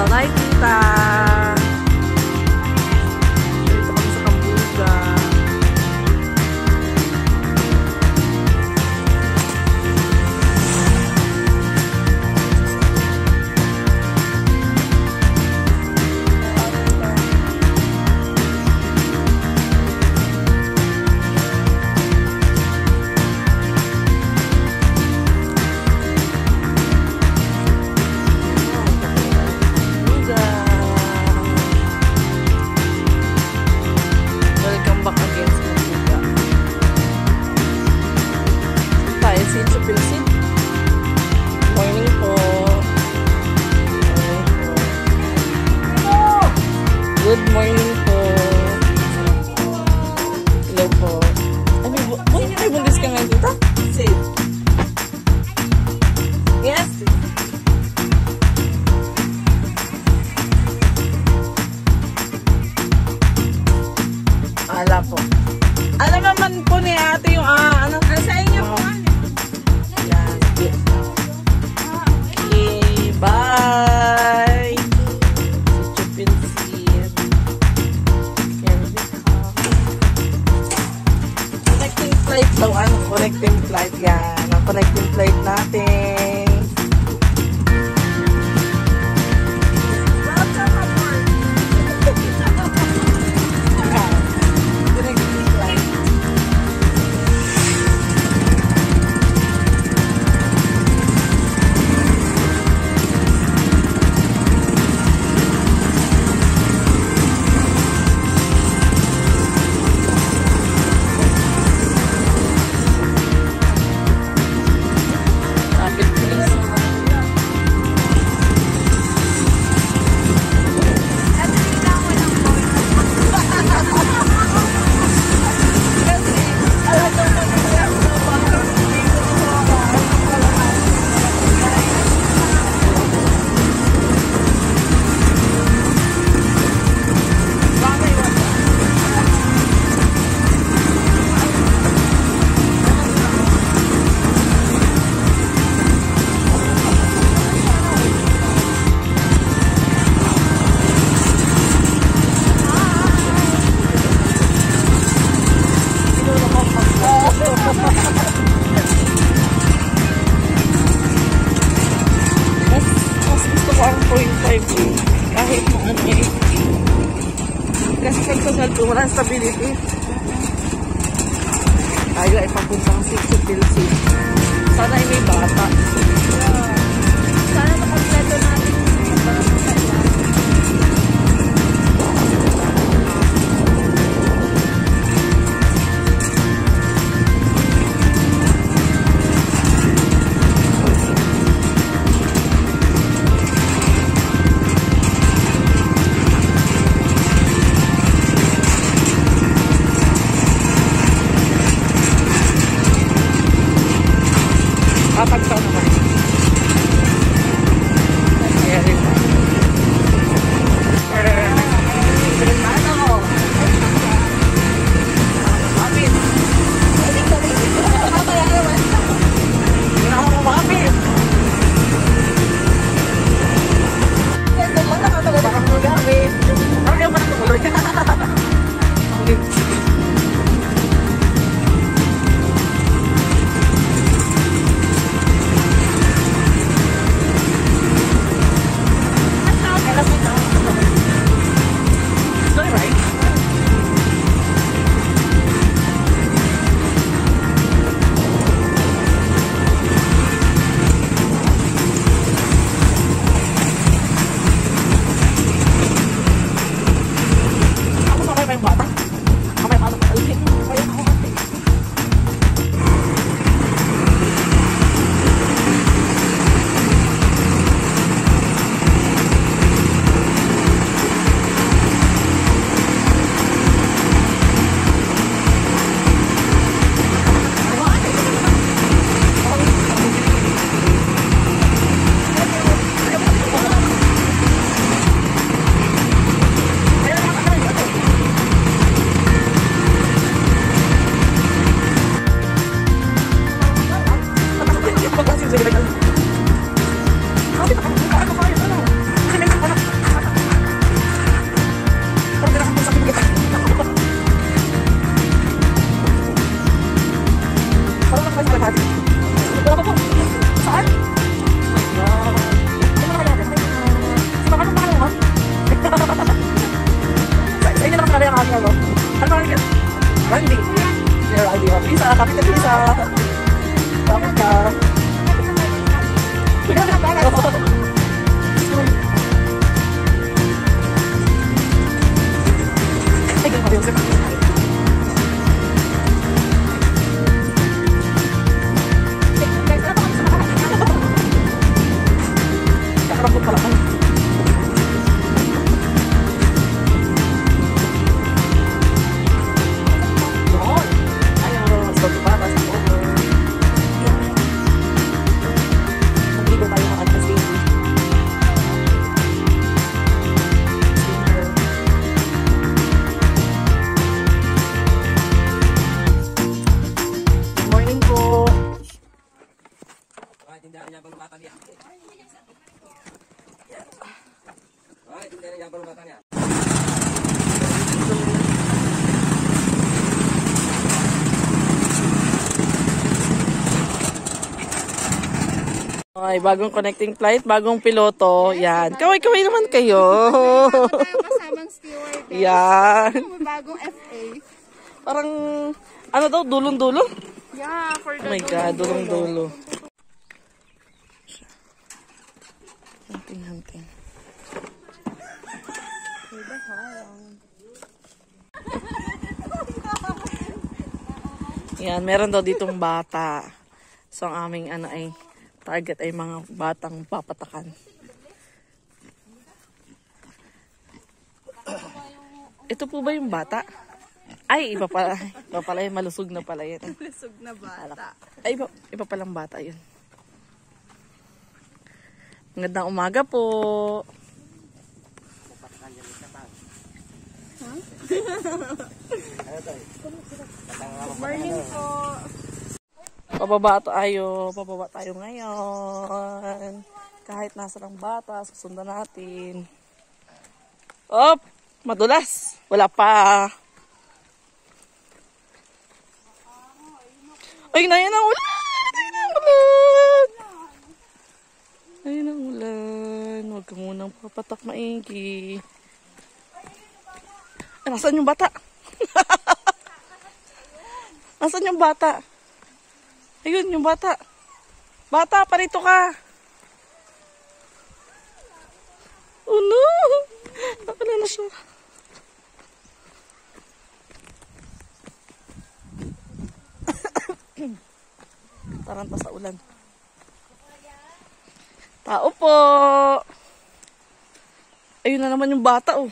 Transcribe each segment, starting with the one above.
Bye-bye, tita. Dito kami sa Kambuga. Good morning po. Hello po. Ay, may bundes ka ngayon dito? Yes. Ala po. Alam naman po ni ate yung ano sa inyo po. Yan. Okay, bye. Flight daw, ano, connecting flight yan. Ang connecting flight natin. Welcome aboard. Connecting flight. Kahit mo ano eh. Kasi pagsasalto, walang stability. Tayo ay papuntang 6 Pilsi. Sana ay may bata. Sana makapleto natin. Kapag sa naman. Ay, bagong connecting flight, bagong piloto. Yan. Kaway-kaway naman kayo. Kasamang steward. Yan. Bagong FA. Parang, ano daw, dulong-dulo? Yeah, for Oh the my God, dulong-dulo. Hunting-hunting. Yan, meron daw ditong bata. So, ang aming ano ay, target ay mga batang papatakan. Ito po ba yung bata? Ay, iba pala. Iba pala yun. Malusog na pala yun. Malusog na bata. Ay, iba palang bata yun. Magandang umaga po. Morning po. Pababa tayo ngayon. Kahit nasa ng bata, susundan natin. Op! Madulas! Wala pa! Ay, na yan ang ulan! Ayun ang ulan! Ayun ang ulan. Huwag ka munang papatak maigi. Ay, nasaan yung bata? Nasaan yung bata? Ayun, yung bata. Bata, parito ka. Oh no! Nakala na siya. Taranta sa ulan. Tao po! Ayun na naman yung bata, oh.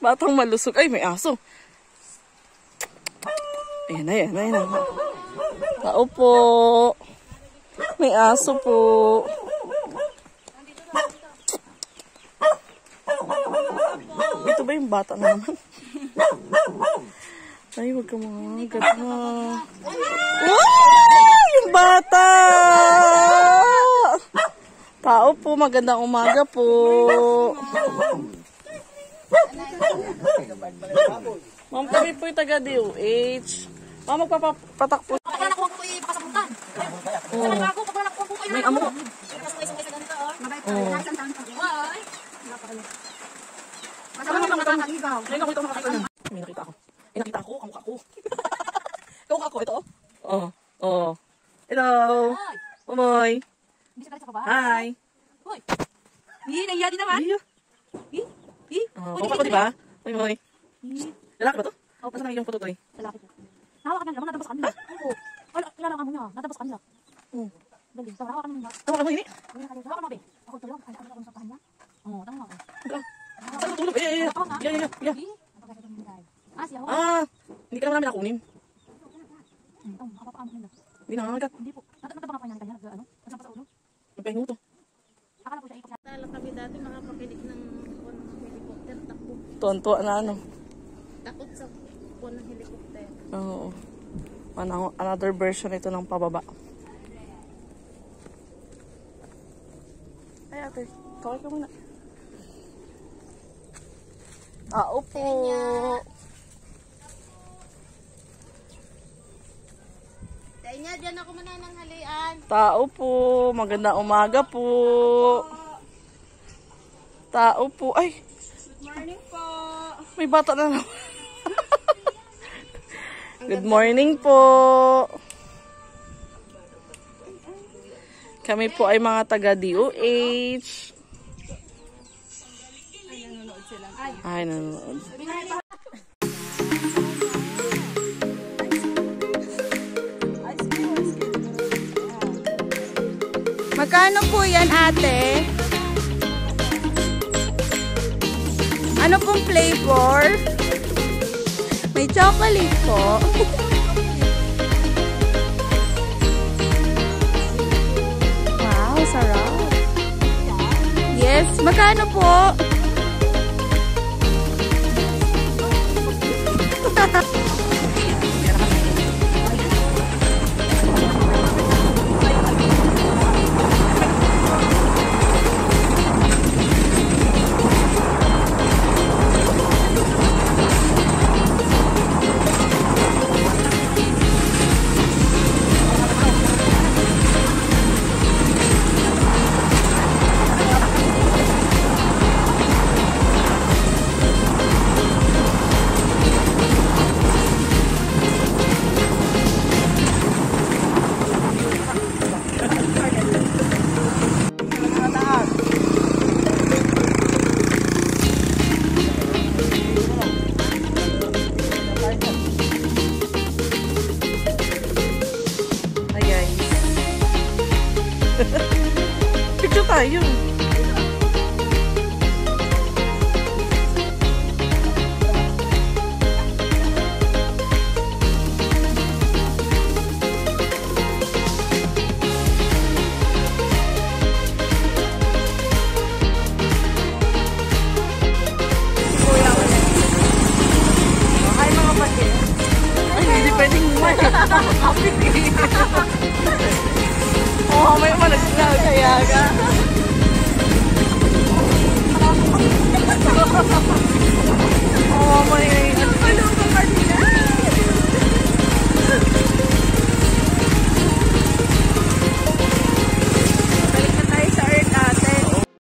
Batang malusog. Ay, may aso. Ayan na, ayan na, ayan na. Tao po. May aso po. Ito ba yung bata na naman? Ay, wag ka mga ganda. Wow! Yung bata! Tao po, magandang umaga po. Ma'am, kami po yung taga DOH. Ma'am, magpapatak po. May amo. May nakita ako. May nakita ako, kamukha ko. Kamukha ko, ito oh. Oo. Oo. Hello. Umoy. Hi. Hoy. Naiya din naman. Kamukha ko, diba? Umoy. Lalaki ba to? Nasaan ang iyong pututoy? Lalaki po. Nahawakan niya, naman natabas kanila. Oo. Wala, kilala ka mo niya. Natabas kanila. Dali, so nahawakan niya. Tawa ka mo, ini? Hawakan mo, be. Ako tulong. Kaya ako sa kanya. Oo, tama ako. Saan matulog? Yeah. Siya. Hindi ka naman namin nakunin. Kapapaan mo nila. Hindi na nakagat. Hindi po. Natabang pa niya kanya. Ano? Nasaan pa sa ulo? Magpahingo to. Akala po siya ikot. Tala kami dati makapakilig ng helicopter. Takbo. Tuwan-tuwa na ano. Takot sa puno ng helicopter. Oo. Another version ito ng pababa. Ay ate, kaway ka muna. Tao po. Kanya, dyan ako manananghalian. Tao po. Magandang umaga po. Tao po. Ay, Good morning po. may bata na naman. Good morning po. Kami po ay mga taga DOH. Ay, nanonood. Magkano po yan, ate? Ano pong flavor? May chocolate po. Wow, sarap. Yes, magkano po?